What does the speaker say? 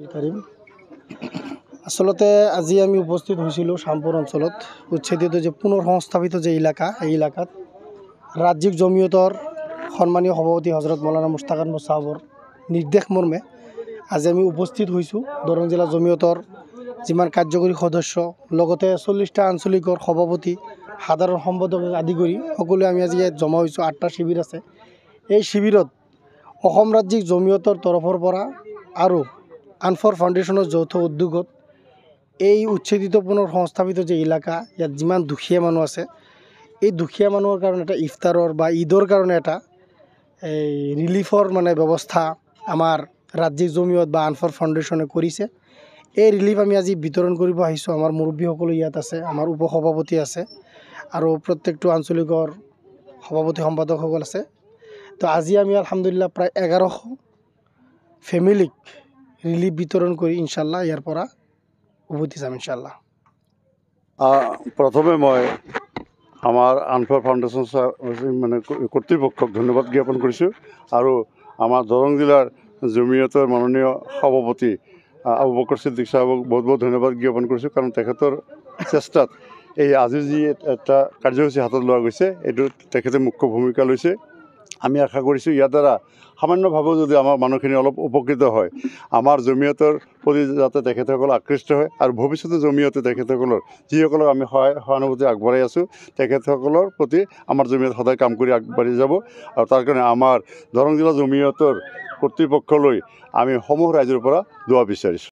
কারিম আসলতে আজি আমি উপস্থিত হয়েছিল শ্যামপুর অঞ্চলত উচ্ছেদিত যে পুনঃসংস্থাপিত যে এলাকা এই এলাকাত রাজ্যিক জমিয়তর সম্মানীয় সভাপতি হজরত মৌলানা মুস্তাক আহমদ সাহাবর নির্দেশ মর্মে আজি আমি উপস্থিত হয়েছোঁ দৰং জিলা জমিয়তৰ যিমান কাৰ্যকৰী সদস্য লগতে 40টা আঞ্চলিকৰ সভাপতি সাধাৰণ সম্পাদক আদি কৰি সকলোৱে আমি আজি ইয়াত জমা হৈছোঁ। 8টা শিবিৰ আছে। এই শিবিৰত অসম ৰাজ্যিক জমিয়তৰ তৰফৰ পৰা আৰু আনফৰ ফাউণ্ডেশ্যনৰ যৌথ উদ্যোগত এই উচ্ছেদিত পুনৰ সংস্থাপিত যে এলেকা ইয়াত যিমান দুখীয়া মানুহ আছে এই দুখীয়া মানুহৰ কাৰণে এটা ইফতাৰৰ বা ঈদৰ কাৰণে এটা এই ৰিলিফৰ মানে ব্যৱস্থা আমাৰ ৰাজ্যিক জমিয়ত বা আনফৰ ফাউণ্ডেশ্যনে কৰিছে। এই ৰিলিফ আমি আজি বিতৰণ কৰিব আহিছোঁ। আমাৰ মুৰব্বীসকলো ইয়াত আছে, আমাৰ উপসভাপতি আছে আৰু প্ৰত্যেকটো আঞ্চলিকৰ সভাপতি সম্পাদকসকল আছে। তো আজি আমি আলহামদুলিল্লাহ প্ৰায় 1100 ফেমিলিক ৰিলিফ বিতৰণ কৰি ইনশাল্লাহ ইয়াৰ পৰা উভতি যাম ইনশাল্লাহ। প্ৰথমে মই আমাৰ আনফৰ ফাউণ্ডেশ্যন মানে কৰ্তৃপক্ষক ধন্যবাদ জ্ঞাপন কৰিছোঁ আৰু আমাৰ দৰং জিলাৰ জমিয়তৰ মাননীয় সভাপতি আবু বকৰ ছিদ্দিক সাহেবক বহুত বহুত ধন্যবাদ জ্ঞাপন কৰিছোঁ, কাৰণ তেখেতৰ চেষ্টাত এই আজি যি এটা কাৰ্যসূচী হাতত লোৱা গৈছে এইটো তেখেতে মুখ্য ভূমিকা লৈছে। আমি আশা কৰিছোঁ ইয়াৰ দ্বাৰা সামান্যভাৱেও যদি আমাৰ মানুহখিনি অলপ উপকৃত হয়, আমাৰ জমিয়তৰ প্ৰতি যাতে তেখেতসকল আকৃষ্ট হয় আৰু ভৱিষ্যতে জমিয়তে তেখেতসকলৰ যিসকলক আমি সহানুভূতি আগবঢ়াই আছোঁ তেখেতসকলৰ প্ৰতি আমাৰ জমিয়ত সদায় কাম কৰি আগবাঢ়ি যাব। আৰু তাৰ কাৰণে আমাৰ দৰং জিলা জমিয়তৰ কৰ্তৃপক্ষলৈ আমি সমূহ ৰাইজৰ পৰা দোৱা বিচাৰিছোঁ।